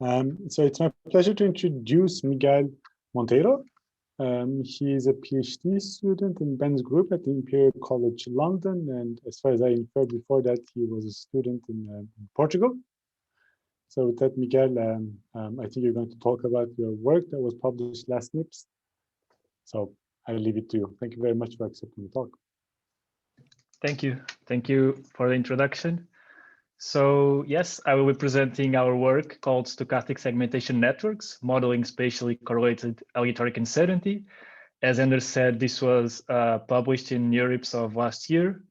So it's my pleasure to introduce Miguel Monteiro. He is a PhD student in Ben's group at the Imperial College London, and as far as I inferred before that, he was a student in Portugal. So with that, Miguel, I think you're going to talk about your work that was published last NIPS. So I'll leave it to you. Thank you very much for accepting the talk. Thank you. Thank you for the introduction. So yes, I will be presenting our work called Stochastic Segmentation Networks, Modeling Spatially Correlated Algorithmic Uncertainty. As Anders said, this was published in NeurIPS of last year.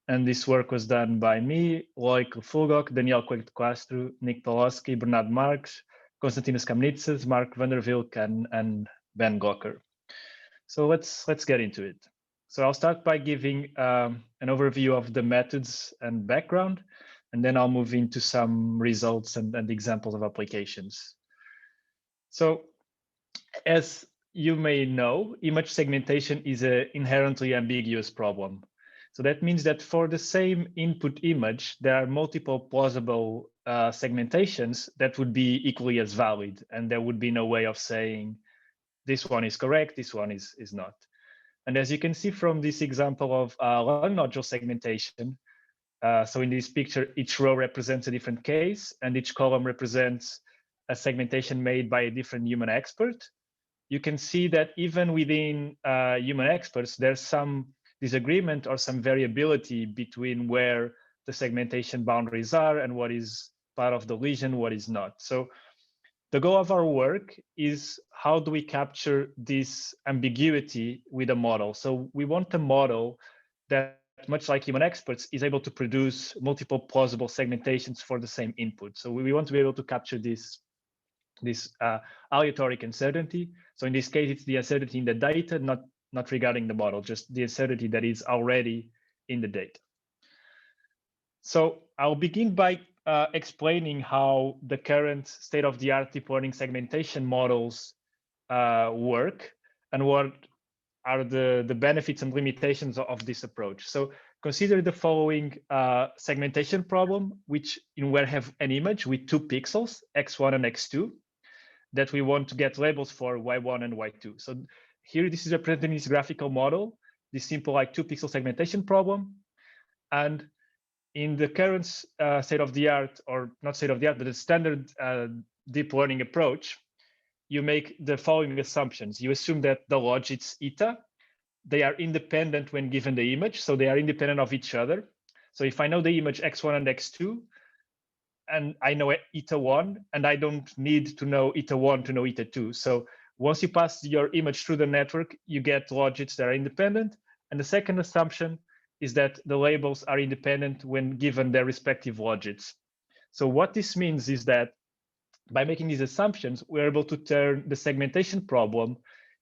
And this work was done by me, Loic Fulgok, Daniel Coelho de Castro, Nick Pawlowski, Bernard Marques, Konstantinos Kamnitsas, Mark van der Wilk, and Ben Glocker. So let's get into it. So I'll start by giving an overview of the methods and background, and then I'll move into some results and examples of applications. So as you may know, image segmentation is an inherently ambiguous problem. So that means that for the same input image, there are multiple plausible segmentations that would be equally as valid, and there would be no way of saying this one is correct, this one is not. And as you can see from this example of lung nodule segmentation, so in this picture, each row represents a different case, and each column represents a segmentation made by a different human expert. You can see that even within human experts, there's some disagreement or some variability between where the segmentation boundaries are and what is part of the lesion, what is not. So the goal of our work is how do we capture this ambiguity with a model? So we want a model that, much like human experts, is able to produce multiple plausible segmentations for the same input. So we want to be able to capture this aleatoric uncertainty. So in this case, it's the uncertainty in the data, not regarding the model, just the uncertainty that is already in the data. So I'll begin by explaining how the current state-of-the-art deep learning segmentation models work and what are the benefits and limitations of this approach. So consider the following segmentation problem, in where we have an image with 2 pixels, x1 and x2, that we want to get labels for y1 and y2. So here, this is representing this graphical model, this simple like 2-pixel segmentation problem. And in the current state of the art, or not state of the art, but the standard deep learning approach, you make the following assumptions. You assume that the logits eta, they are independent when given the image. So they are independent of each other. So if I know the image x1 and x2, and I know eta 1, and I don't need to know eta 1 to know eta 2. So once you pass your image through the network, you get logits that are independent. And the second assumption is that the labels are independent when given their respective logits. So what this means is that by making these assumptions, we're able to turn the segmentation problem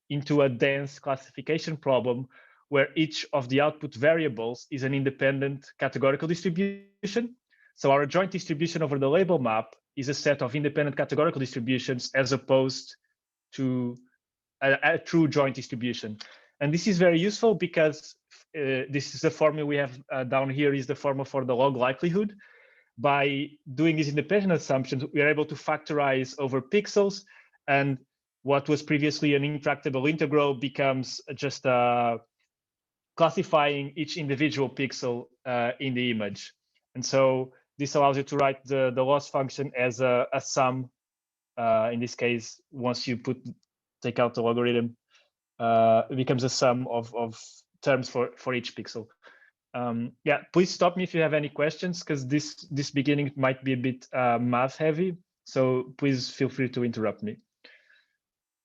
into a dense classification problem where each of the output variables is an independent categorical distribution. So our joint distribution over the label map is a set of independent categorical distributions as opposed to a true joint distribution. And this is very useful because this is the formula we have down here is the formula for the log likelihood. By doing these independent assumptions, we are able to factorize over pixels, and what was previously an intractable integral becomes just classifying each individual pixel in the image. And so this allows you to write the loss function as a sum. In this case, once you take out the logarithm, it becomes a sum of terms for each pixel. Yeah, please stop me if you have any questions, because this beginning might be a bit math heavy. So please feel free to interrupt me.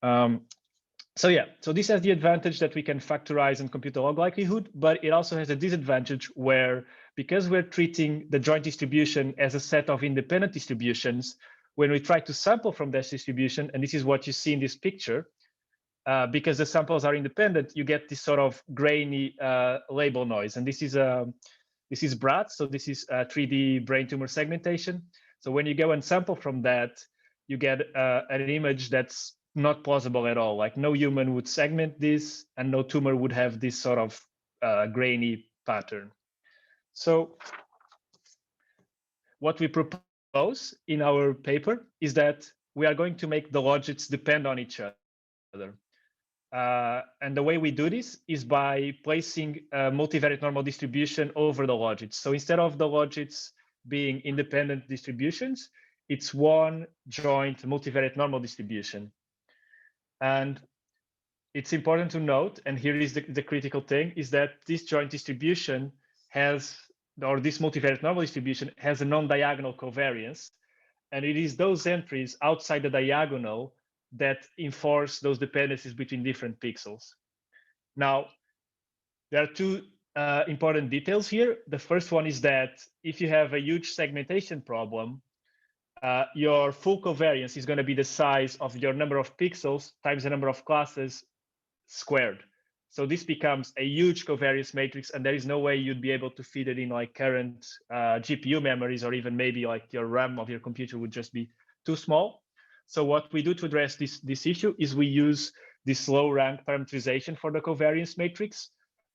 So this has the advantage that we can factorize and compute the log likelihood, but it also has a disadvantage where, because we're treating the joint distribution as a set of independent distributions, when we try to sample from this distribution, and this is what you see in this picture, because the samples are independent, you get this sort of grainy label noise. And this is BRAT, so this is 3D brain tumor segmentation. So when you go and sample from that, you get an image that's not plausible at all. Like no human would segment this, and no tumor would have this sort of grainy pattern. So what we propose in our paper is that we are going to make the logits depend on each other. And the way we do this is by placing a multivariate normal distribution over the logits. So instead of the logits being independent distributions, it's one joint multivariate normal distribution. And it's important to note, and here is the critical thing, is that this joint distribution has, or this multivariate normal distribution has a non-diagonal covariance. And it is those entries outside the diagonal that enforce those dependencies between different pixels. Now, there are two important details here. The first one is that if you have a huge segmentation problem, your full covariance is going to be the size of your number of pixels times the number of classes squared. So this becomes a huge covariance matrix, and there is no way you'd be able to feed it in like current GPU memories, or even maybe like your RAM of your computer would just be too small. So what we do to address this issue is we use this low rank parameterization for the covariance matrix,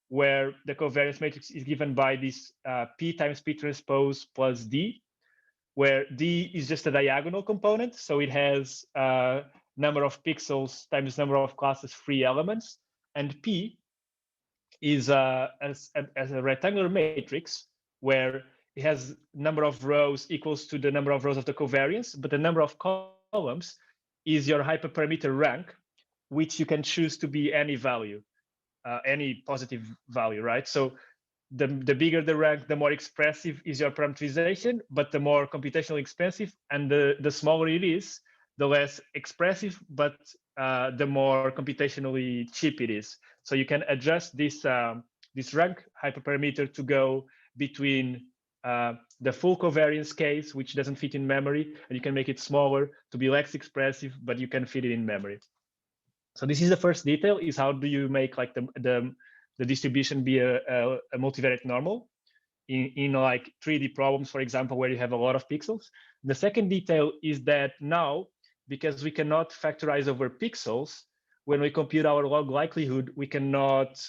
where the covariance matrix is given by this P times P transpose plus D, where D is just a diagonal component. So it has number of pixels times number of classes free elements. And P is as a rectangular matrix where it has number of rows equals to the number of rows of the covariance, but the number of columns is your hyperparameter rank, which you can choose to be any value, any positive value, right? So the bigger the rank, the more expressive is your parameterization, but the more computationally expensive, and the smaller it is, the less expressive, but the more computationally cheap it is. So you can adjust this rank hyperparameter to go between the full covariance case, which doesn't fit in memory, and you can make it smaller to be less expressive, but you can fit it in memory. So this is the first detail, is how do you make like the distribution be a multivariate normal in like 3D problems, for example, where you have a lot of pixels. The second detail is that now, because we cannot factorize over pixels, when we compute our log likelihood, we cannot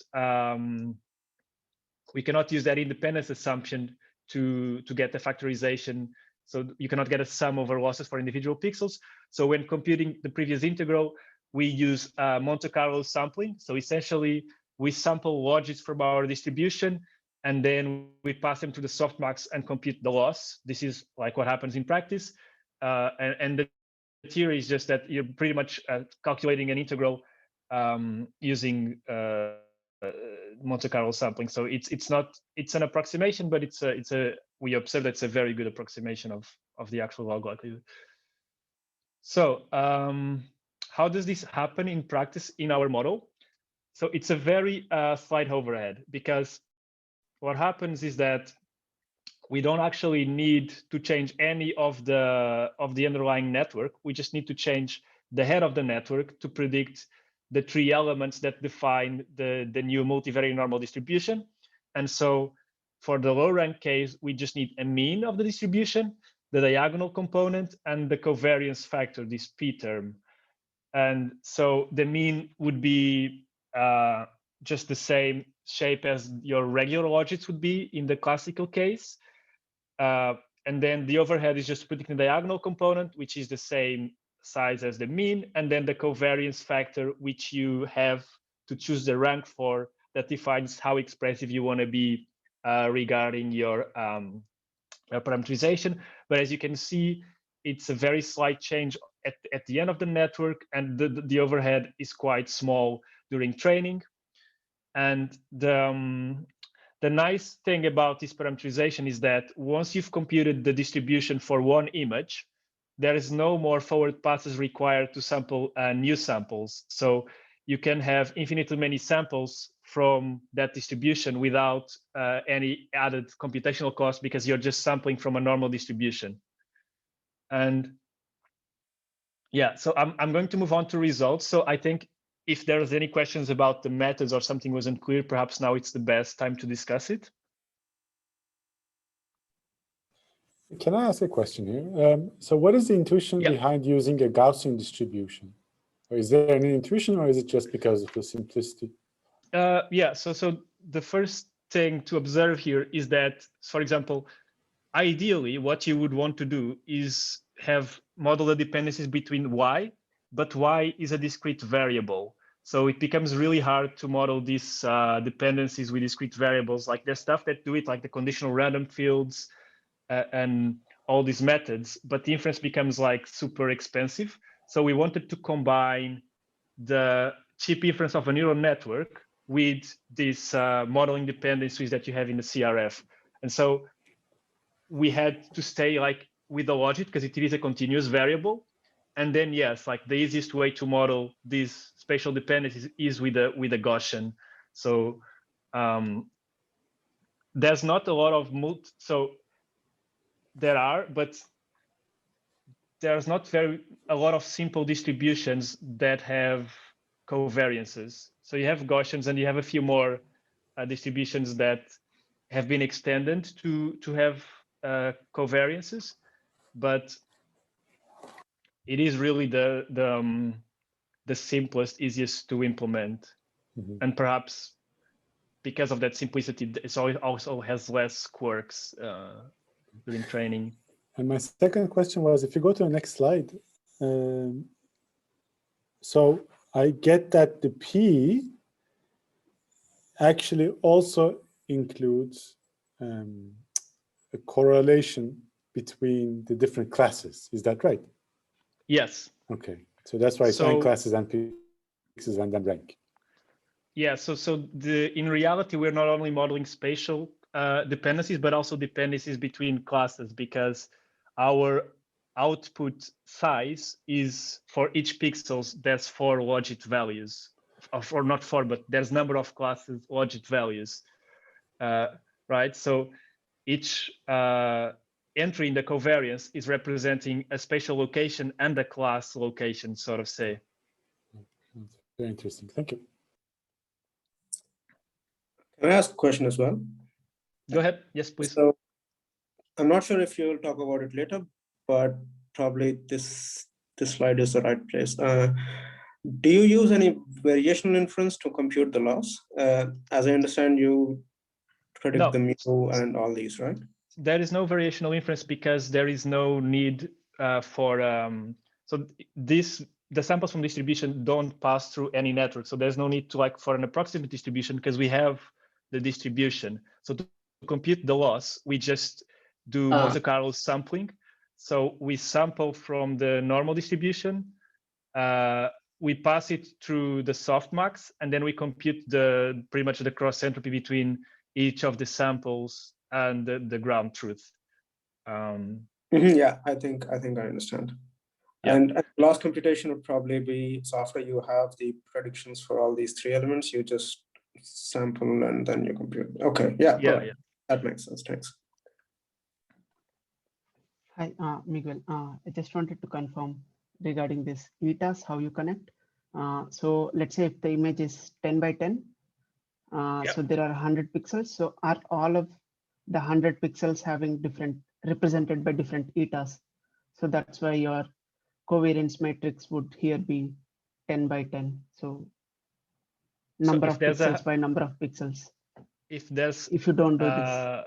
use that independence assumption to get the factorization. So you cannot get a sum over losses for individual pixels. So when computing the previous integral, we use Monte Carlo sampling. So essentially, we sample logits from our distribution, and then we pass them to the softmax and compute the loss. This is like what happens in practice. And the theory is just that you're pretty much calculating an integral using Monte Carlo sampling. So it's an approximation, but we observe that it's a very good approximation of the actual log likelihood. So how does this happen in practice in our model? So it's a very slight overhead, because what happens is that we don't actually need to change any of the underlying network. We just need to change the head of the network to predict the three elements that define the new multivariate normal distribution. And so for the low rank case, we just need a mean of the distribution, the diagonal component, and the covariance factor, this P term. And so the mean would be just the same shape as your regular logits would be in the classical case. And then the overhead is just predicting the diagonal component, which is the same size as the mean, and then the covariance factor, which you have to choose the rank for, that defines how expressive you want to be regarding your parameterization. But as you can see, it's a very slight change at the end of the network, and the overhead is quite small during training. And the nice thing about this parameterization is that once you've computed the distribution for one image, there is no more forward passes required to sample new samples. So you can have infinitely many samples from that distribution without any added computational cost, because you're just sampling from a normal distribution. And yeah, so I'm going to move on to results. So I think if there's any questions about the methods or something wasn't clear, perhaps now it's the best time to discuss it. Can I ask a question here? So what is the intuition behind using a Gaussian distribution? Or is there any intuition, or is it just because of the simplicity? Yeah, so the first thing to observe here is that, for example, ideally, what you would want to do is have model the dependencies between y, but y is a discrete variable. So it becomes really hard to model these dependencies with discrete variables. Like there's stuff that do it, like the conditional random fields and all these methods, but the inference becomes like super expensive. So we wanted to combine the cheap inference of a neural network with these modeling dependencies that you have in the CRF. And so we had to stay like with the logit because it is a continuous variable. And then yes, like the easiest way to model these spatial dependencies is with a Gaussian. So there's not a lot of so there are, but there's not a lot of simple distributions that have covariances. So you have Gaussians and you have a few more distributions that have been extended to have covariances, but it is really the simplest, easiest to implement. Mm-hmm. And perhaps because of that simplicity, it also has less quirks during training. And my second question was, if you go to the next slide, so I get that the P actually also includes a correlation between the different classes. Is that right? Yes. Okay, so that's why it's n classes and pixels and then rank. Yeah, so in reality, we're not only modeling spatial dependencies, but also dependencies between classes, because our output size is for each pixels, there's 4 logit values, or not 4, but there's number of classes logit values, right? So each entry in the covariance is representing a spatial location and a class location, sort of say. That's very interesting. Thank you. Can I ask a question as well? Go ahead. Yes, please. So I'm not sure if you'll talk about it later, but probably this slide is the right place. Do you use any variational inference to compute the loss? As I understand, you predict the mu and all these, right? There is no variational inference because there is no need for so the samples from distribution don't pass through any network, so there's no need to for an approximate distribution because we have the distribution. So to compute the loss, we just do Monte Carlo sampling. So we sample from the normal distribution, we pass it through the softmax, and then we compute pretty much the cross entropy between each of the samples and the ground truth. Yeah, I think I understand. Yeah. And loss computation would probably be, so after you have the predictions for all these 3 elements, you just sample and then you compute. Okay, yeah, yeah. That makes sense. Thanks. Hi, Miguel. I just wanted to confirm regarding this etas, how you connect. So let's say if the image is 10 by 10, so there are 100 pixels. So are all of the 100 pixels having different, represented by different etas? So that's why your covariance matrix would here be 10 by 10. So number of pixels by number of pixels. If you don't do this.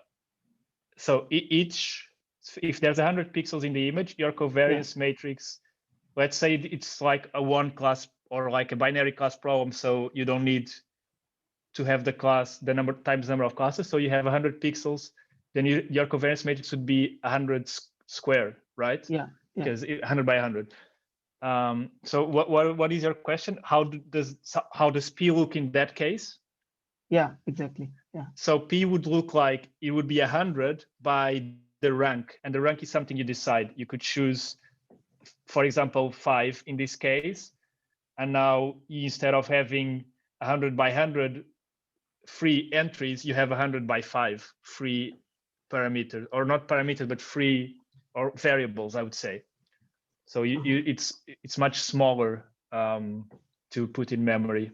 So if there's 100 pixels in the image, your covariance matrix, let's say it's like a 1 class or like a binary class problem. So you don't need to have the class, the number times number of classes. So you have 100 pixels, then your covariance matrix would be 100 squared, right? Yeah. Because 100 by 100. So what is your question? How does P look in that case? Yeah, exactly. Yeah. So P would look like it would be 100 by the rank, and the rank is something you decide. You could choose, for example, 5 in this case, and now instead of having 100 by 100 free entries, you have 100 by 5 free parameters, or not parameters, but free or variables, I would say. So it's much smaller to put in memory.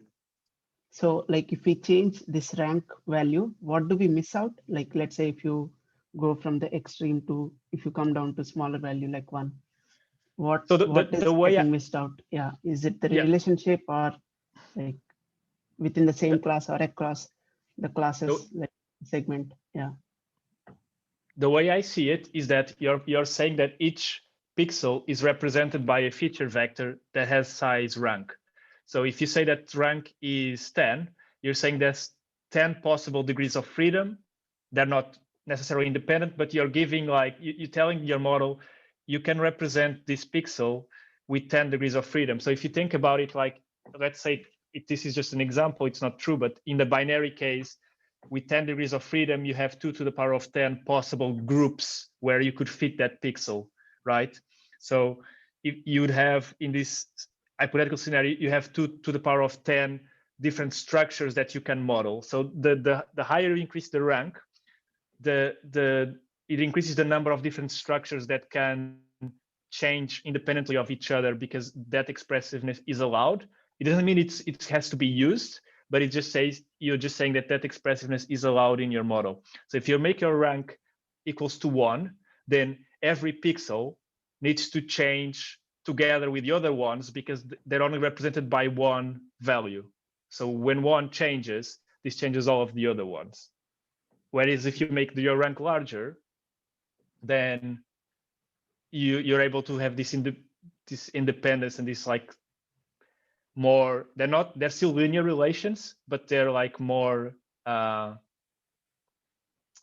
So like if we change this rank value, what do we miss out? Like, let's say if you go from the extreme to, if you come down to smaller value like 1, what is getting missed out? Yeah, is it the relationship or like within the same class or across the classes, like segment? Yeah. The way I see it is that you're saying that each pixel is represented by a feature vector that has size rank. So if you say that rank is 10, you're saying there's 10 possible degrees of freedom. They're not necessarily independent, but you're giving like, you're telling your model, you can represent this pixel with 10 degrees of freedom. So if you think about it, like, let's say this is just an example, it's not true, but in the binary case, with 10 degrees of freedom, you have 2 to the power of 10 possible groups where you could fit that pixel, right? So if you would have, in this hypothetical scenario, you have 2 to the power of 10 different structures that you can model. So the higher you increase the rank, it increases the number of different structures that can change independently of each other, because that expressiveness is allowed. It doesn't mean it has to be used, but it just says, you're just saying that expressiveness is allowed in your model. So if you make your rank equals to 1, then every pixel needs to change together with the other ones, because they're only represented by one value. So when one changes, this changes all of the other ones. Whereas if you make your rank larger, then you're able to have this independence and this like more, they're still linear relations, but they're like more,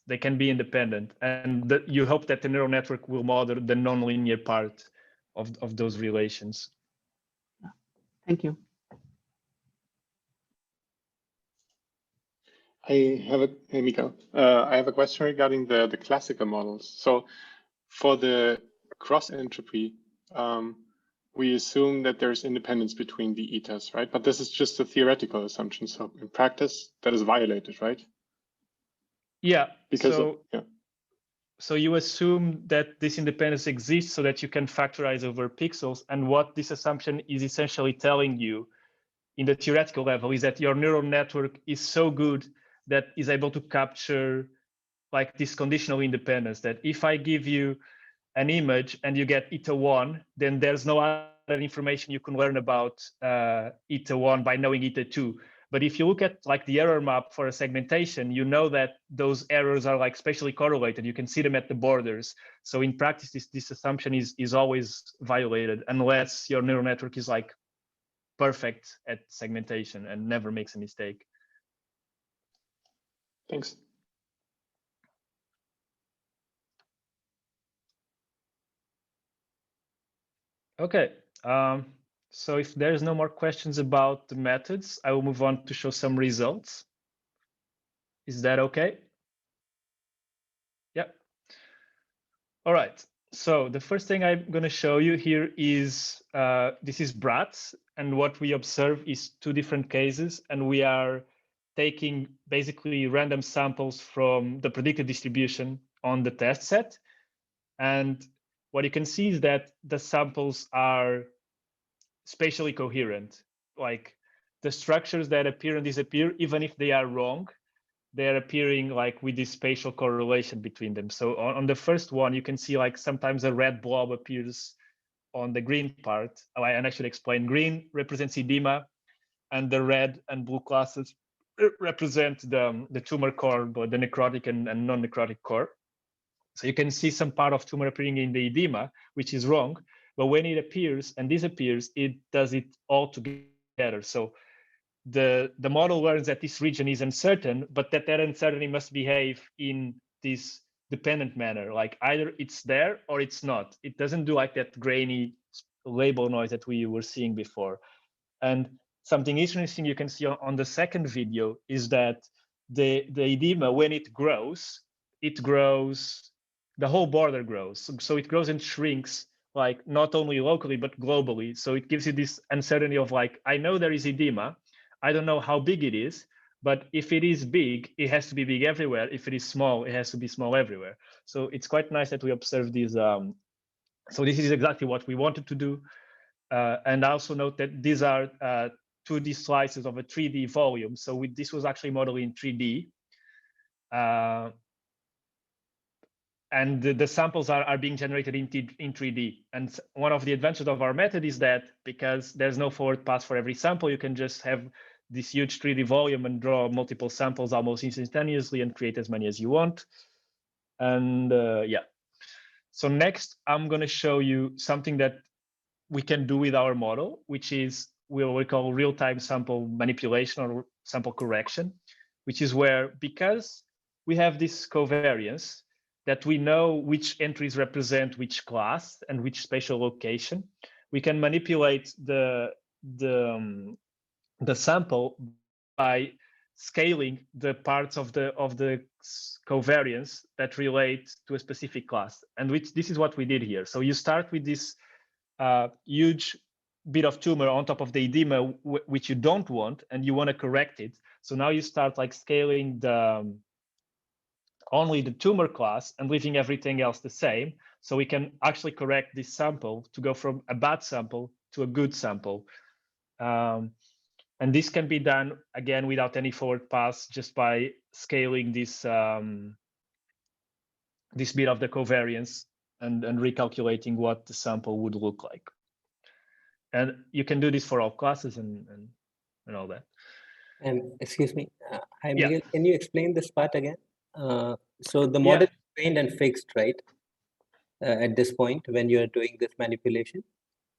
they can be independent. And you hope that the neural network will model the nonlinear part of those relations. Thank you. Hey, Miguel. I have a question regarding the classical models. So for the cross entropy, we assume that there's independence between the etas, right? But this is just a theoretical assumption. So in practice, that is violated, right? Yeah. Because so you assume that this independence exists so that you can factorize over pixels. And what this assumption is essentially telling you in the theoretical level is that your neural network is so good that is able to capture like this conditional independence, that if I give you an image and you get eta 1, then there's no other information you can learn about eta 1 by knowing eta 2. But if you look at like the error map for a segmentation, you know that those errors are like spatially correlated. You can see them at the borders. So in practice, this assumption is always violated unless your neural network is like perfect at segmentation and never makes a mistake. Thanks. Okay. So if there's no more questions about the methods, I will move on to show some results. Is that okay? Yeah. All right. So the first thing I'm going to show you here is, this is BRATS. And what we observe is 2 different cases. And we are taking basically random samples from the predicted distribution on the test set. And what you can see is that the samples are spatially coherent. Like the structures that appear and disappear, even if they are wrong, they're appearing like with this spatial correlation between them. So on the first one, you can see like sometimes a red blob appears on the green part. And I should explain, green represents edema, and the red and blue classes represent the tumor core, but the necrotic and non-necrotic core. So you can see some part of tumor appearing in the edema, which is wrong. But when it appears and disappears, it does it all together. So the model learns that this region is uncertain, but that uncertainty must behave in this dependent manner. Like either it's there or it's not. It doesn't do like that grainy label noise that we were seeing before. And something interesting you can see on the second video is that the edema, when it grows, the whole border grows. So it grows and shrinks, like not only locally, but globally. So it gives you this uncertainty of like, I know there is edema. I don't know how big it is, but if it is big, it has to be big everywhere. If it is small, it has to be small everywhere. So it's quite nice that we observe these. So this is exactly what we wanted to do. And also note that these are 2D slices of a 3D volume. So this was actually modeled in 3D. And the samples are being generated in 3D. And one of the advantages of our method is that because there's no forward pass for every sample, you can just have this huge 3D volume and draw multiple samples almost instantaneously and create as many as you want. And yeah. So next, I'm going to show you something that we can do with our model, which is what we call real-time sample manipulation or sample correction, which is where, because we have this covariance, that we know which entries represent which class and which spatial location, we can manipulate the sample by scaling the parts of the covariance that relate to a specific class. And this is what we did here. So you start with this huge bit of tumor on top of the edema, which you don't want, and you want to correct it. So now you start like scaling only the tumor class and leaving everything else the same. So we can actually correct this sample to go from a bad sample to a good sample. And this can be done, again, without any forward pass, just by scaling this, this bit of the covariance and recalculating what the sample would look like. And you can do this for all classes and all that. And excuse me, hi, Yeah. Miguel, can you explain this part again? So the model is trained and fixed, right? At this point, when you are doing this manipulation?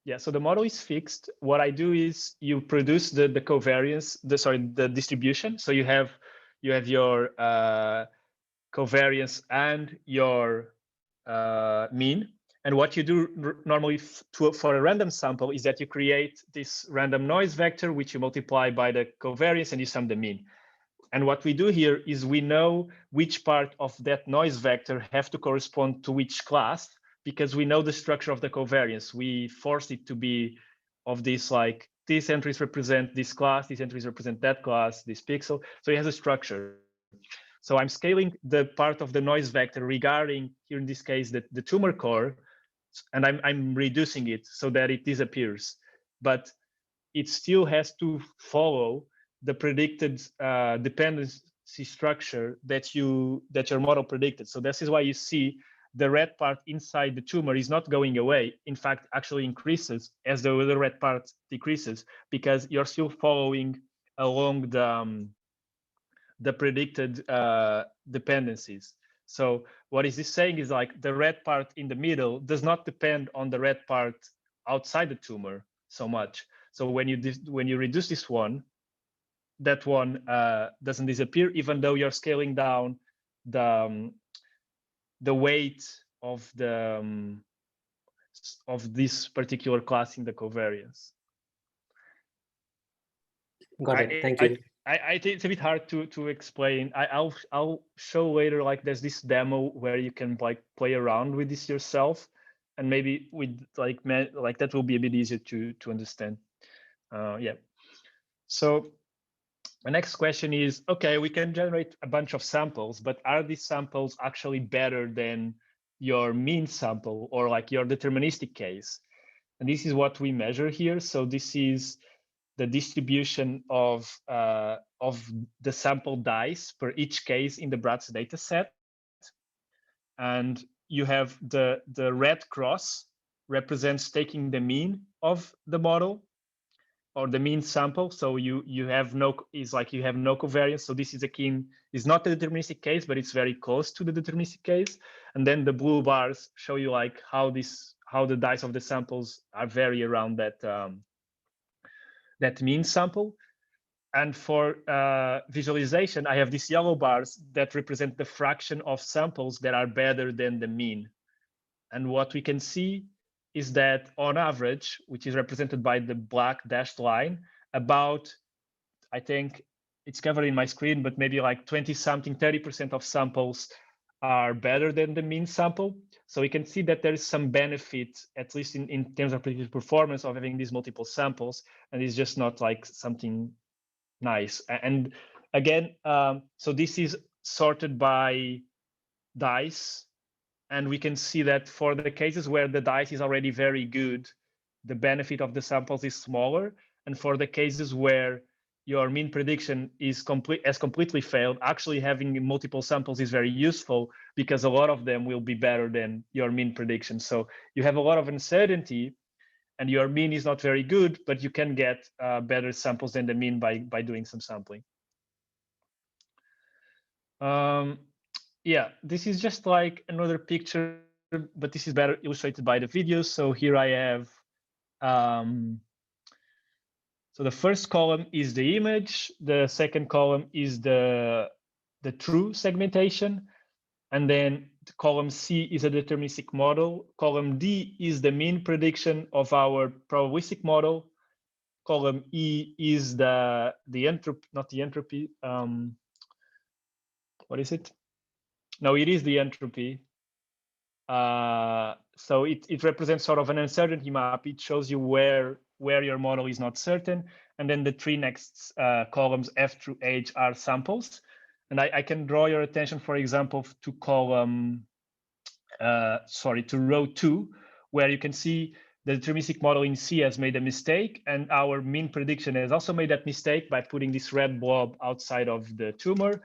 Yeah, so the model is fixed. What I do is you produce the covariance, the distribution. So you have your covariance and your mean. And what you do normally for a random sample is that you create this random noise vector, which you multiply by the covariance and you sum the mean. And what we do here is we know which part of that noise vector have to correspond to which class, because we know the structure of the covariance. We force it to be of this, like these entries represent this class, these entries represent that class, this pixel. So it has a structure. So I'm scaling the part of the noise vector regarding, here in this case, the tumor core, and I'm reducing it so that it disappears. But it still has to follow the predicted dependency structure that your model predicted. So this is why you see the red part inside the tumor is not going away. In fact, actually increases as the other red part decreases, because you're still following along the predicted dependencies. So what is this saying is like the red part in the middle does not depend on the red part outside the tumor so much. So when you reduce this one, that one doesn't disappear, even though you're scaling down the weight of this particular class in the covariance. Got it. Thank you. I think it's a bit hard to explain. I'll show later, like there's this demo where you can like play around with this yourself, and maybe with like that will be a bit easier to understand. Yeah. So the next question is, okay, we can generate a bunch of samples, but are these samples actually better than your mean sample or like your deterministic case? And this is what we measure here. So this is the distribution of the sample dice per each case in the Bratz data set. And you have the red cross represents taking the mean of the model or the mean sample. So you have no covariance. So this is not the deterministic case, but it's very close to the deterministic case. And then the blue bars show you like how the dice of the samples are vary around that mean sample. And for visualization, I have these yellow bars that represent the fraction of samples that are better than the mean. And what we can see is that on average, which is represented by the black dashed line, about, I think it's covered in my screen, but maybe like 20-something, 30% of samples are better than the mean sample. So we can see that there is some benefit, at least in terms of predictive performance, of having these multiple samples, and it's just not like something nice. And again, so this is sorted by dice, and we can see that for the cases where the dice is already very good, the benefit of the samples is smaller. And for the cases where your mean prediction has completely failed, actually having multiple samples is very useful, because a lot of them will be better than your mean prediction. So you have a lot of uncertainty and your mean is not very good, but you can get better samples than the mean by doing some sampling. Yeah, this is just like another picture but this is better illustrated by the videos. So here I have, so the first column is the image, the second column is the true segmentation, and then column C is a deterministic model. Column D is the mean prediction of our probabilistic model. Column E is the entropy, not the entropy. What is it? No, it is the entropy. So it represents sort of an uncertainty map. It shows you where your model is not certain. And then the three next columns, F through H, are samples. And I can draw your attention, for example, to column, to row 2, where you can see the deterministic model in C has made a mistake, and our mean prediction has also made that mistake by putting this red blob outside of the tumor.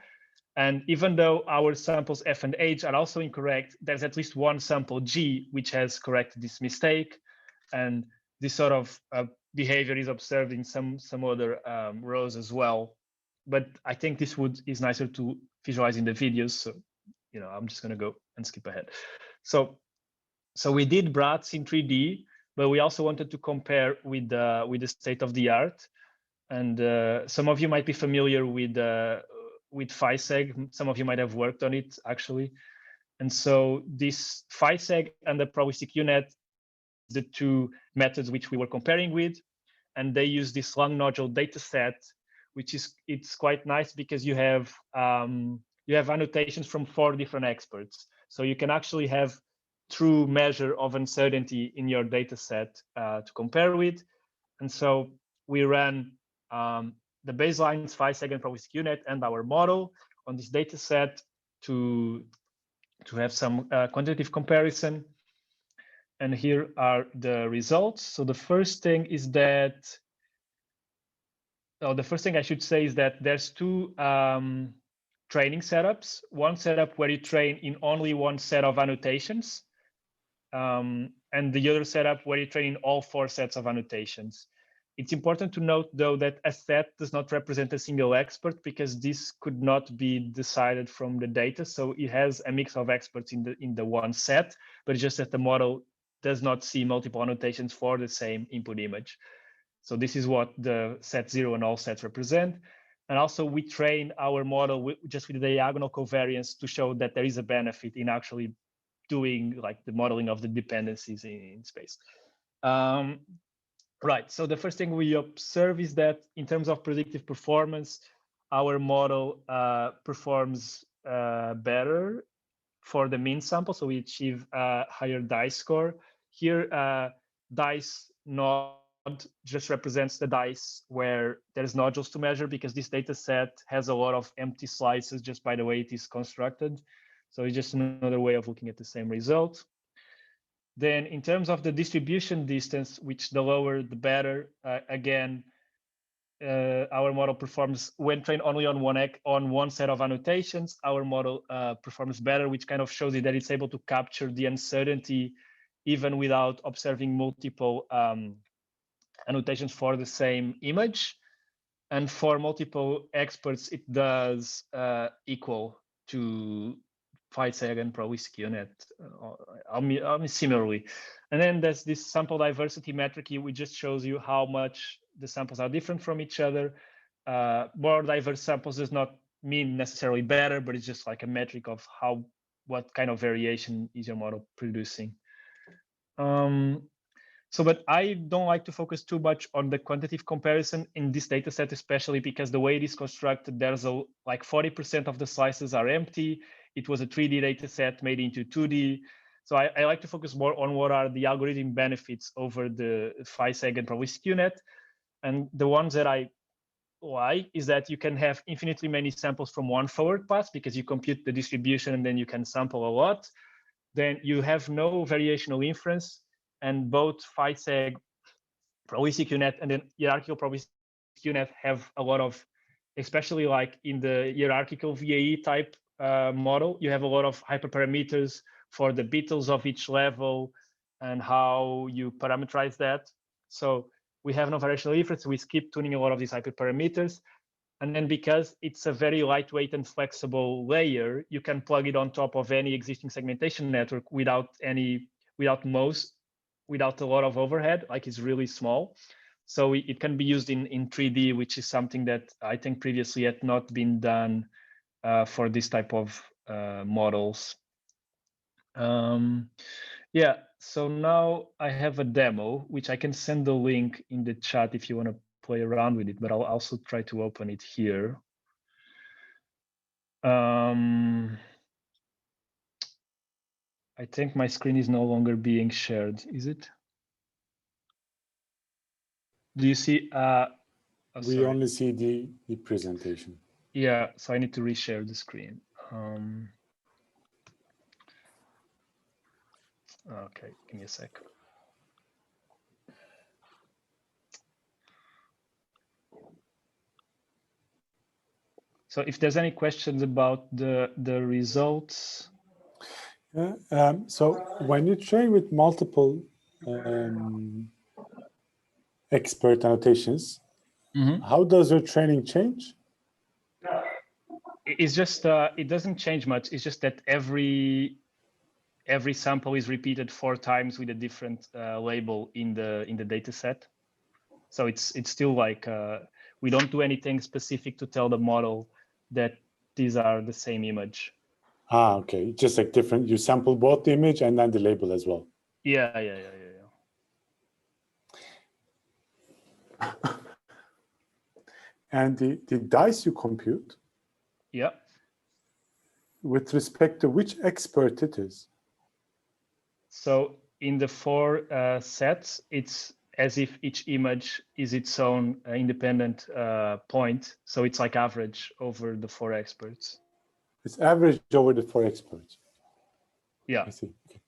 And even though our samples F and H are also incorrect, there's at least one sample G which has corrected this mistake. And this sort of behavior is observed in some other rows as well. But I think this is nicer to visualize in the videos. So, I'm just going to go and skip ahead. So we did BRATs in 3D, but we also wanted to compare with the state of the art. And some of you might be familiar with PhiSeg. Some of you might have worked on it, actually. And so this PhiSeg and the probabilistic UNet, the two methods which we were comparing with, and they use this long nodule data set, which it's quite nice because you have annotations from 4 different experts. So you can actually have true measure of uncertainty in your data set to compare with. And so we ran the baselines, PhiSeg and probabilistic UNet, and our model on this data set to have some quantitative comparison. And here are the results. So the first thing is that, the first thing I should say is that there's 2 training setups. One setup where you train in only one set of annotations, and the other setup where you train in all 4 sets of annotations. It's important to note, though, that a set does not represent a single expert because this could not be decided from the data. So it has a mix of experts in the one set, but it's just that the model does not see multiple annotations for the same input image. So this is what the set 0 and all sets represent. And also we train our model just with the diagonal covariance to show that there is a benefit in actually doing like the modeling of the dependencies in space. Right, so the first thing we observe is that in terms of predictive performance, our model performs better for the mean sample. So we achieve a higher dice score. Here, dice node just represents the dice where there's nodules to measure, because this data set has a lot of empty slices just by the way it is constructed. So it's just another way of looking at the same result. Then in terms of the distribution distance, which the lower, the better, again, our model performs when trained only on one set of annotations. Our model performs better, which kind of shows you that it's able to capture the uncertainty even without observing multiple annotations for the same image. And for multiple experts, it does equal to PhiSeg and probabilistic UNet, similarly. And then there's this sample diversity metric, which just shows you how much the samples are different from each other. More diverse samples does not mean necessarily better, but it's just like a metric of what kind of variation is your model producing. But I don't like to focus too much on the quantitative comparison in this data set, especially because the way it is constructed, there's like 40% of the slices are empty. It was a 3D data set made into 2D. So I like to focus more on what are the algorithm benefits over the PhiSeg and probabilistic UNet. And the ones that I like is that you can have infinitely many samples from one forward pass because you compute the distribution and then you can sample a lot. Then you have no variational inference, and both PhiSeg, probabilistic UNet, and then hierarchical probabilistic UNet have a lot of, especially like in the hierarchical VAE type model, you have a lot of hyperparameters for the beetles of each level and how you parameterize that. So we have no variational inference. We skip tuning a lot of these hyperparameters. And then because it's a very lightweight and flexible layer, you can plug it on top of any existing segmentation network without a lot of overhead, like it's really small. So it can be used in 3D, which is something that I think previously had not been done for this type of models. Yeah, so now I have a demo, which I can send the link in the chat if you want to play around with it, but I'll also try to open it here. I think my screen is no longer being shared, is it? Do you see? We only see the presentation. Yeah, so I need to reshare the screen. Okay, give me a sec. So if there's any questions about the results. So when you train with multiple expert annotations, how does your training change? It's just it doesn't change much. It's just that every sample is repeated 4 times with a different label in the data set. So it's still like we don't do anything specific to tell the model that these are the same image. Ah, okay. Just like different, you sample both the image and then the label as well. Yeah. And the dice you compute, yeah, with respect to which expert it is. So in the 4 sets, it's as if each image is its own independent point. So it's like average over the 4 experts. It's average over the 4 experts. Yeah. I see. Okay.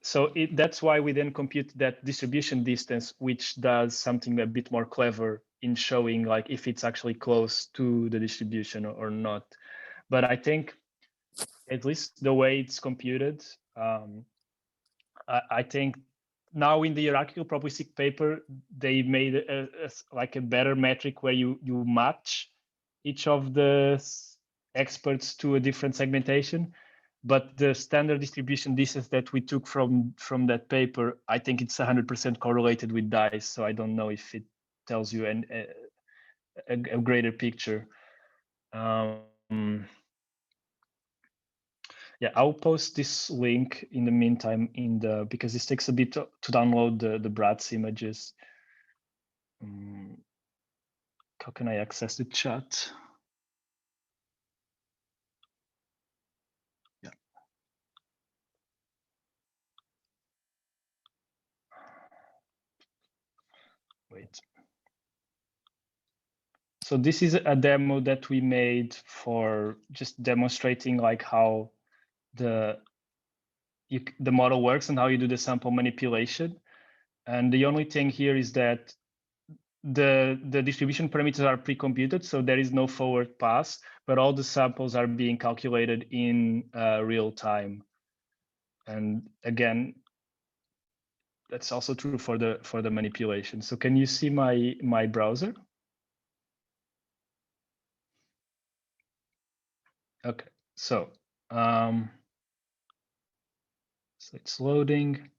So that's why we then compute that distribution distance, which does something a bit more clever in showing like if it's actually close to the distribution or not. But I think at least the way it's computed, I think now in the hierarchical probabilistic paper, they made like a better metric where you match each of the experts to a different segmentation. But the standard distribution distance that we took from that paper, I think it's 100% correlated with dice. So I don't know if it tells you a greater picture. Yeah, I'll post this link in the meantime because this takes a bit to download the Bratz images. How can I access the chat? Yeah. Wait. So this is a demo that we made for just demonstrating like how the model works and how you do the sample manipulation. And the only thing here is that the distribution parameters are pre-computed, so there is no forward pass, but all the samples are being calculated in real time. And again, that's also true for the manipulation. So can you see my browser? Okay, so it's loading.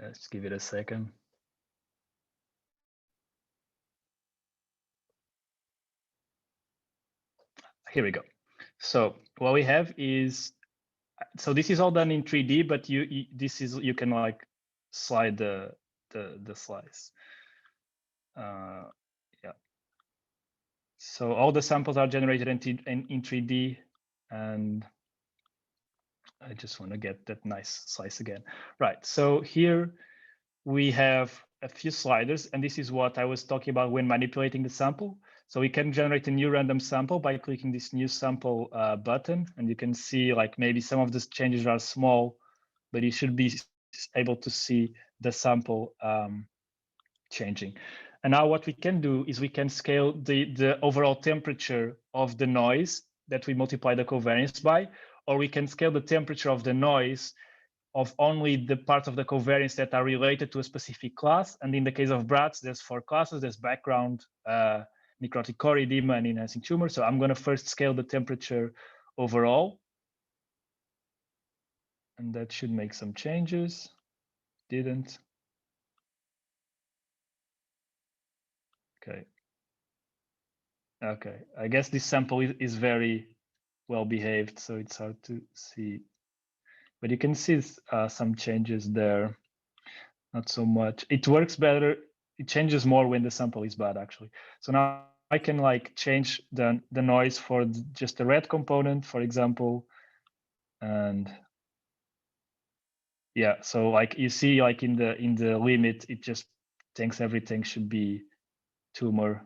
Let's give it a second. Here we go. So what we have is, so this is all done in 3D, but you can like slide the slice. Yeah. So all the samples are generated in 3D, and I just want to get that nice slice again. Right. So here we have a few sliders, and this is what I was talking about when manipulating the sample. So we can generate a new random sample by clicking this new sample button, and you can see like maybe some of the changes are small, but you should be able to see the sample changing. And now what we can do is we can scale the overall temperature of the noise that we multiply the covariance by, or we can scale the temperature of the noise of only the parts of the covariance that are related to a specific class. And in the case of BRATS, there's 4 classes. There's background, necrotic core, edema, and enhancing tumor. So I'm going to first scale the temperature overall. And that should make some changes. Didn't. Okay. Okay, I guess this sample is very well behaved, so it's hard to see. But you can see some changes there. Not so much. It works better. It changes more when the sample is bad, actually. So now I can like change the noise for just the red component, for example. And yeah, so like you see, like in the limit, it just thinks everything should be tumor.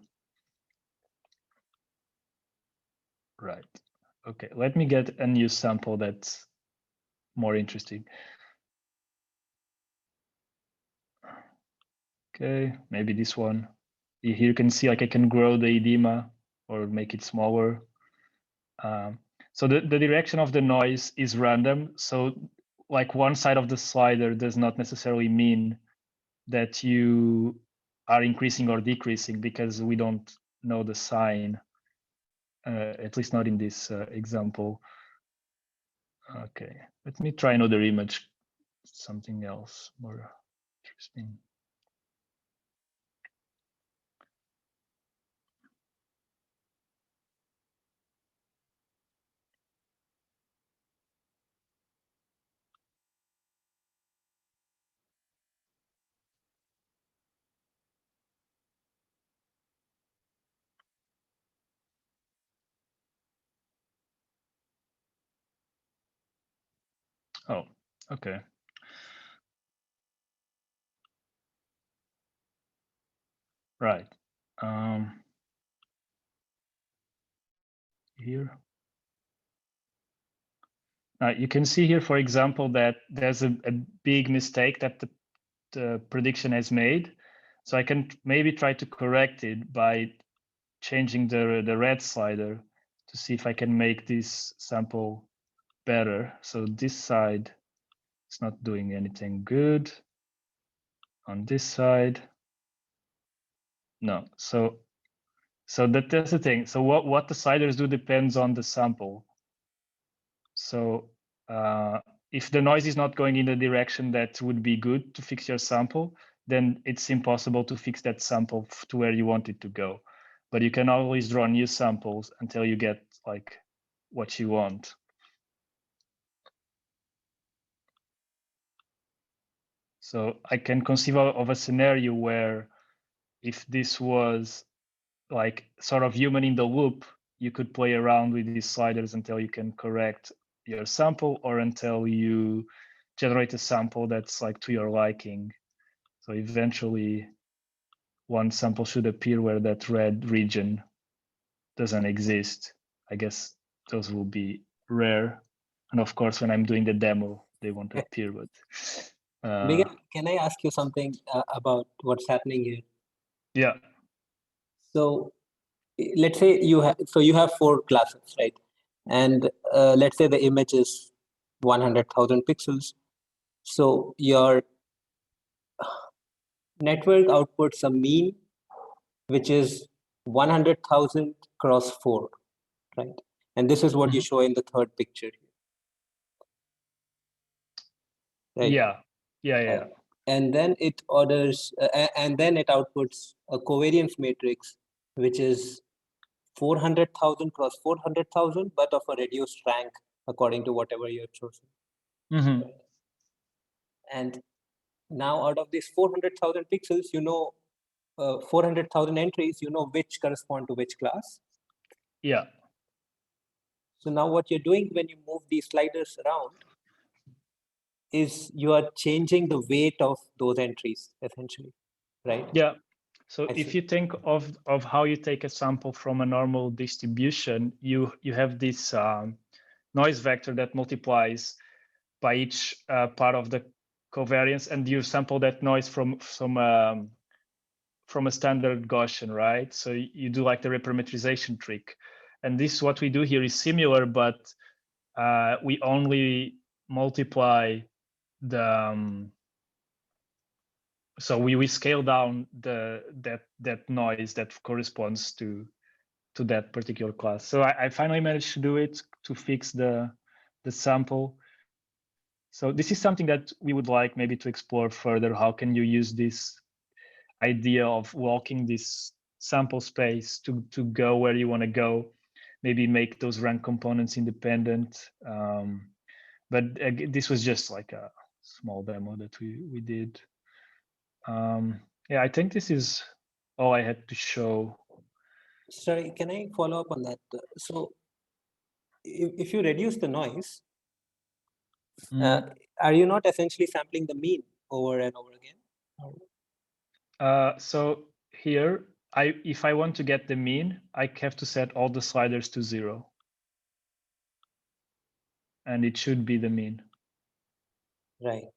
Right. Okay, let me get a new sample that's more interesting. Okay, maybe this one. Here you can see like I can grow the edema or make it smaller. So the direction of the noise is random. So like one side of the slider does not necessarily mean that you are increasing or decreasing because we don't know the sign, at least not in this example. Okay, let me try another image, something else more interesting. Oh, okay. Right. Here. You can see here, for example, that there's a big mistake that the prediction has made. So I can maybe try to correct it by changing the red slider to see if I can make this sample better. So this side is not doing anything good. On this side, no. So that's the thing. So what the sliders do depends on the sample. So if the noise is not going in the direction that would be good to fix your sample, then it's impossible to fix that sample to where you want it to go. But you can always draw new samples until you get like what you want. So I can conceive of a scenario where if this was like sort of human in the loop, you could play around with these sliders until you can correct your sample or until you generate a sample that's like to your liking. So eventually one sample should appear where that red region doesn't exist. I guess those will be rare. And of course, when I'm doing the demo, they won't appear, but. Miguel, can I ask you something about what's happening here? Yeah. So let's say you have 4 classes, right? And let's say the image is 100,000 pixels. So your network outputs a mean, which is 100,000 cross 4, right? And this is what you show in the third picture here. Right? Yeah. And then it orders, and then it outputs a covariance matrix, which is 400,000 cross 400,000, but of a reduced rank according to whatever you have chosen. Mm-hmm. And now out of these 400,000 pixels, 400,000 entries, which correspond to which class. Yeah. So now what you're doing when you move these sliders around is you are changing the weight of those entries essentially, right? Yeah. So if you think of how you take a sample from a normal distribution, you have this noise vector that multiplies by each part of the covariance, and you sample that noise from a standard Gaussian, right? So you do like the reparametrization trick. And this, what we do here is similar, but we only multiply the, so we scale down that noise that corresponds to that particular class. So I finally managed to do it, to fix the sample. So this is something that we would like maybe to explore further. How can you use this idea of walking this sample space to go where you want to go? Maybe make those rank components independent. But this was just like a small demo that we did. Yeah, I think this is all I had to show. Sorry, can I follow up on that? So if you reduce the noise, are you not essentially sampling the mean over and over again? So here, if I want to get the mean, I have to set all the sliders to 0. And it should be the mean. Right.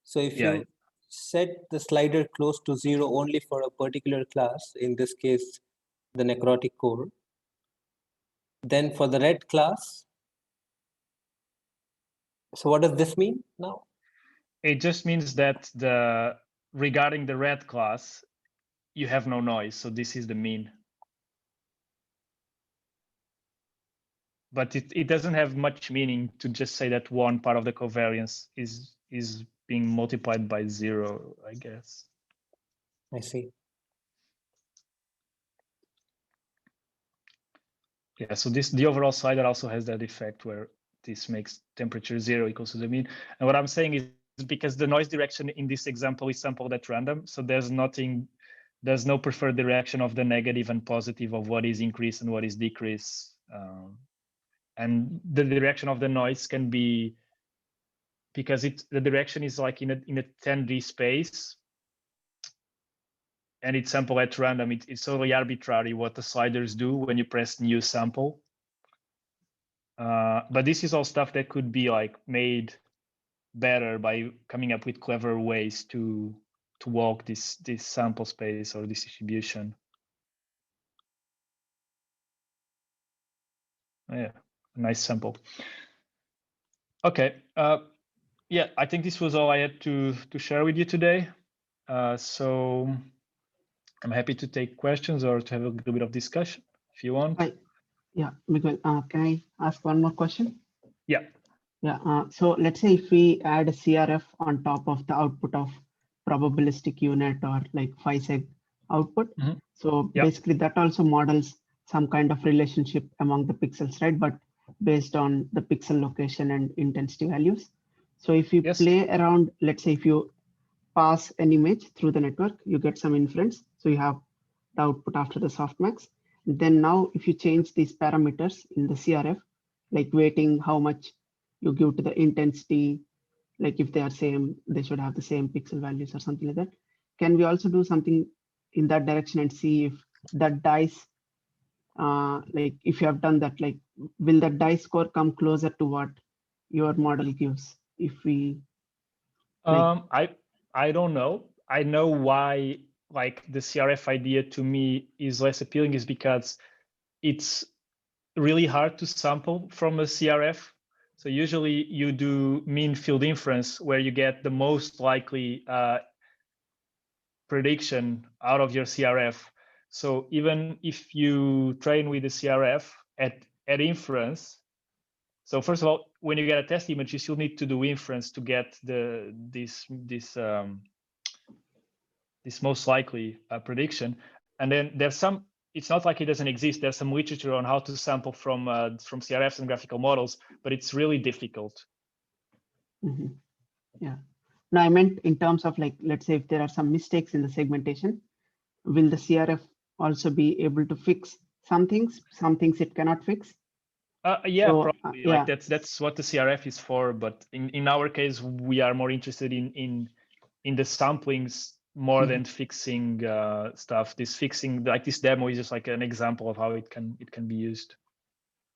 So if you set the slider close to 0 only for a particular class, in this case, the necrotic core, then for the red class, so what does this mean now? It just means that regarding the red class, you have no noise. So this is the mean. But it doesn't have much meaning to just say that one part of the covariance is being multiplied by 0, I guess. I see. Yeah, so the overall slider also has that effect where this makes temperature 0 equals to the mean. And what I'm saying is because the noise direction in this example is sampled at random, so there's no preferred direction of the negative and positive of what is increase and what is decrease. And the direction of the noise can be, because the direction is like in a 10D space, and it's sampled at random. It's totally arbitrary what the sliders do when you press new sample. But this is all stuff that could be like made better by coming up with clever ways to walk this sample space or this distribution. Yeah, nice sample. Okay. Yeah, I think this was all I had to share with you today. So I'm happy to take questions or to have a little bit of discussion if you want. Yeah, Miguel, can I ask one more question? Yeah. Yeah, so let's say if we add a CRF on top of the output of probabilistic unit or like 5seg output. So basically that also models some kind of relationship among the pixels, right? But based on the pixel location and intensity values. So if you play around, let's say if you pass an image through the network, you get some inference. So you have the output after the softmax. Then now if you change these parameters in the CRF, like weighting how much you give to the intensity, like if they are same, they should have the same pixel values or something like that. Can we also do something in that direction and see if that dice, like if you have done that, like will that dice score come closer to what your model gives? If we, like, I don't know. I know why like the CRF idea to me is less appealing is because it's really hard to sample from a CRF. So usually you do mean field inference where you get the most likely prediction out of your CRF. So even if you train with the CRF at inference, so first of all, when you get a test image, you still need to do inference to get this most likely prediction. And then there's some, it's not like it doesn't exist. There's some literature on how to sample from CRFs and graphical models, but it's really difficult. Yeah. No, I meant in terms of like, let's say if there are some mistakes in the segmentation, will the CRF also be able to fix some things it cannot fix? Yeah, so, probably. Like that's what the CRF is for. But in our case, we are more interested in the samplings more than fixing stuff. This fixing, like this demo, is just like an example of how it can be used.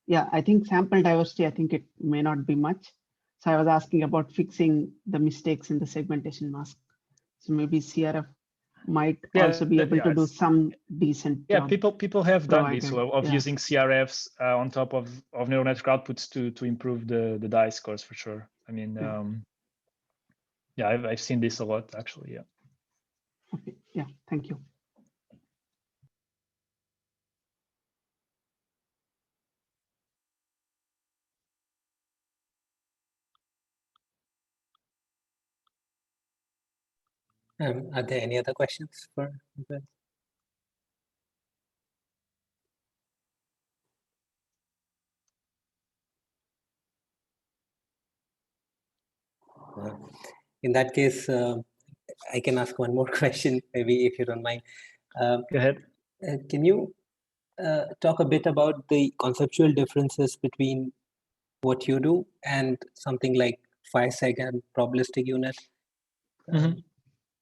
Yeah, I think sample diversity, I think it may not be much. So I was asking about fixing the mistakes in the segmentation mask. So maybe CRF might also be able to do some decent job. People have done this provided, of using CRFs on top of neural network outputs to improve the DICE scores for sure. I mean, I've seen this a lot actually. Yeah. Okay. Yeah. Thank you. Are there any other questions for Miguel? In that case, I can ask one more question, maybe, if you don't mind. Go ahead. Can you talk a bit about the conceptual differences between what you do and something like phi-seg and probabilistic unit?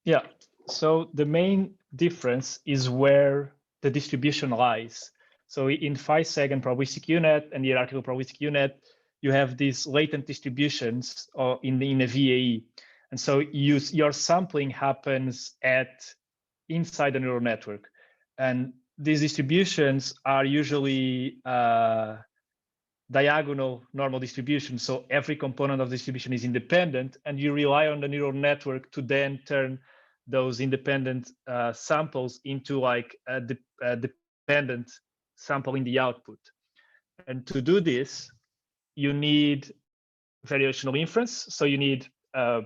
Yeah. So the main difference is where the distribution lies. So in phi-seg and probabilistic unit and hierarchical probabilistic unit, you have these latent distributions in a VAE. And so your sampling happens inside the neural network. And these distributions are usually diagonal normal distribution. So every component of the distribution is independent, and you rely on the neural network to then turn those independent samples into like a dependent sample in the output. And to do this, you need variational inference. So you need an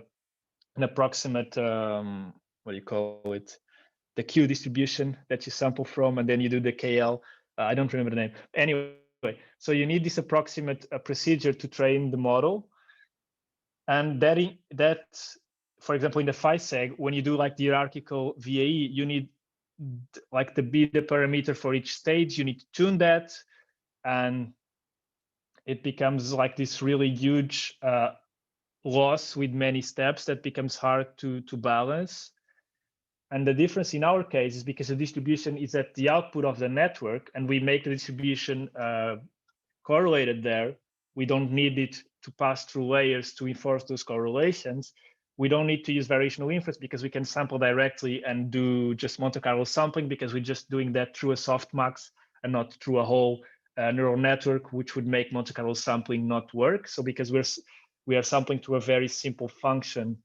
approximate, what do you call it? The Q distribution that you sample from, and then you do the KL. I don't remember the name. Anyway, so you need this approximate procedure to train the model. And that, for example, in the phi-seg, when you do like the hierarchical VAE, you need like the beta parameter for each stage. You need to tune that, and it becomes like this really huge loss with many steps that becomes hard to balance. And the difference in our case is because the distribution is at the output of the network, and we make the distribution correlated there. We don't need it to pass through layers to enforce those correlations. We don't need to use variational inference because we can sample directly and do just Monte Carlo sampling, because we're just doing that through a softmax and not through a whole neural network, which would make Monte Carlo sampling not work. So because we are sampling to a very simple function,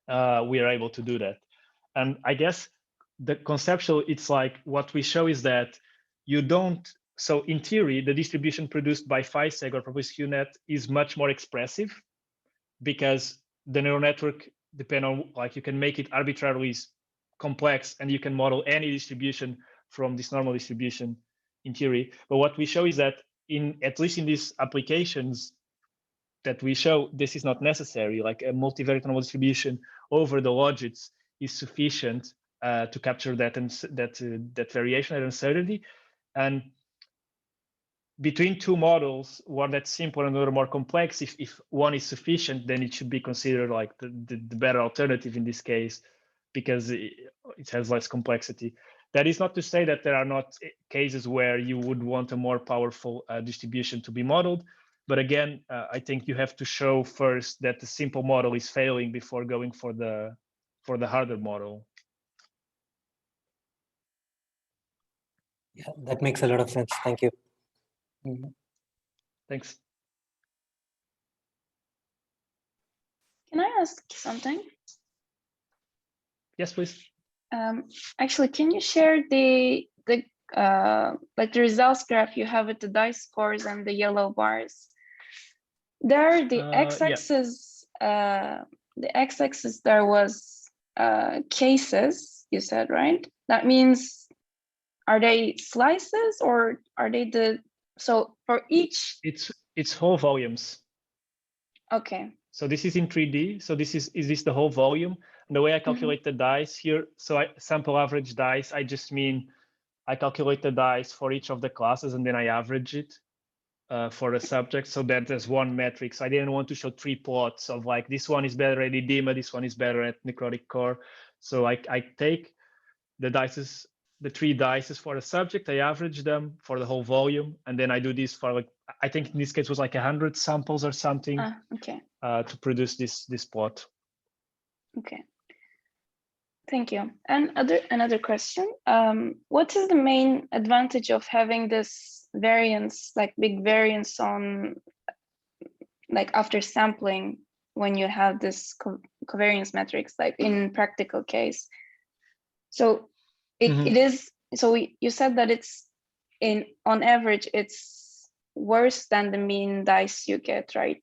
we are able to do that. And I guess the conceptual, it's like what we show is that you don't, so in theory, the distribution produced by phi-seg or probabilistic unit is much more expressive, because the neural network depend on, like, you can make it arbitrarily complex, and you can model any distribution from this normal distribution in theory. But what we show is that at least in these applications that we show, this is not necessary. Like a multivariate normal distribution over the logits is sufficient to capture that variation and uncertainty. And between two models, one that's simple and another more complex, if one is sufficient, then it should be considered like the better alternative in this case, because it has less complexity. That is not to say that there are not cases where you would want a more powerful distribution to be modeled. But again, I think you have to show first that the simple model is failing before going for the harder model. Yeah, that makes a lot of sense. Thank you. Thanks. Can I ask something? Yes, please. Actually, can you share the like the results graph you have with the DICE scores and the yellow bars? There, the x-axis, the x-axis there was cases, you said, right? That means, are they slices or are they so for each? It's whole volumes. Okay. So this is in 3D. So is this the whole volume? And the way I calculate the DICE here, so I sample average DICE, I just mean I calculate the DICE for each of the classes and then I average it for the subject, so that there's one metric. So I didn't want to show three plots of like, this one is better at edema, this one is better at necrotic core. So I take the DICEs, the three DICEs for the subject, I average them for the whole volume, and then I do this for like I think in this case was like 100 samples or something Okay. to produce this plot. Okay. Thank you. And another question. What is the main advantage of having this variance, like big variance on, like after sampling, when you have this covariance metrics, like in practical case? So it is, so you said that it's on average, it's worse than the mean dice you get, right?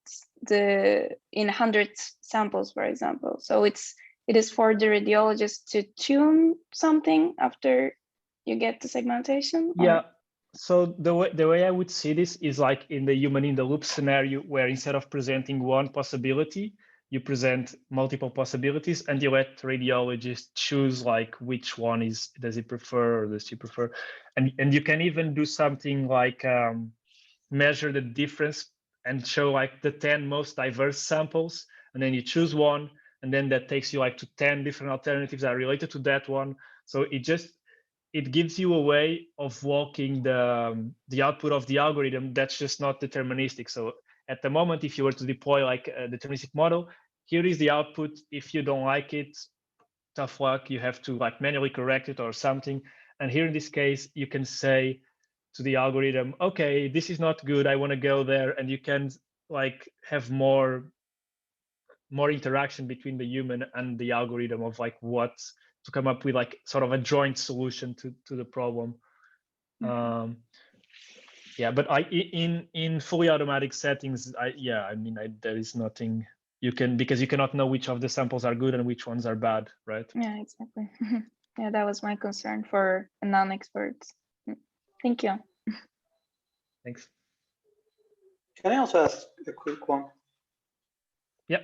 In 100 samples, for example. So it is for the radiologist to tune something after you get the segmentation? Yeah. So the way I would see this is like in the human in the loop scenario, where instead of presenting one possibility, you present multiple possibilities and you let radiologists choose like which one does he prefer or does she prefer. And you can even do something like measure the difference and show like the 10 most diverse samples, and then you choose one, and then that takes you like to 10 different alternatives that are related to that one. So it gives you a way of walking the output of the algorithm that's just not deterministic. So at the moment, if you were to deploy like a deterministic model, here is the output. If you don't like it, tough luck, you have to like manually correct it or something. And here in this case, you can say to the algorithm, okay, this is not good, I want to go there. And you can like have more interaction between the human and the algorithm of like what to come up with, like sort of a joint solution to the problem. Yeah, but in fully automatic settings, there is nothing you can, because you cannot know which of the samples are good and which ones are bad, right? Yeah, exactly. Yeah, that was my concern for a non-expert. Thank you. Thanks. Can I also ask a quick one? Yeah.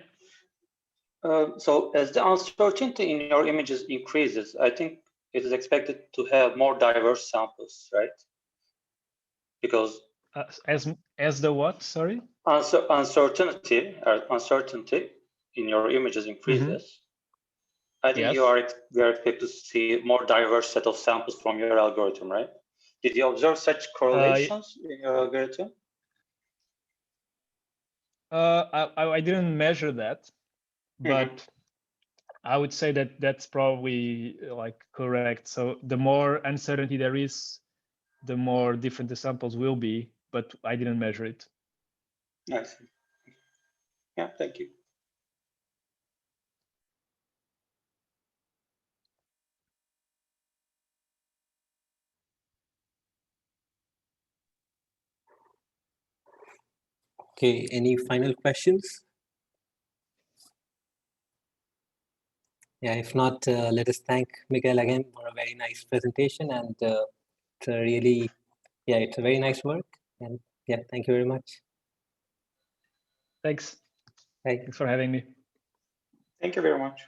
So as the uncertainty in your images increases, I think it is expected to have more diverse samples, right? Because as the what? Sorry. Uncertainty in your images increases. I think we are expected to see more diverse set of samples from your algorithm, right? Did you observe such correlations in your algorithm? I didn't measure that, but I would say that that's probably like correct. So the more uncertainty there is, the more different the samples will be, but I didn't measure it. I see. Yeah, thank you. Okay, any final questions? Yeah, if not, let us thank Miguel again for a very nice presentation, and it's a really, it's a very nice work. And yeah, thank you very much. Thanks. Bye. Thanks for having me. Thank you very much.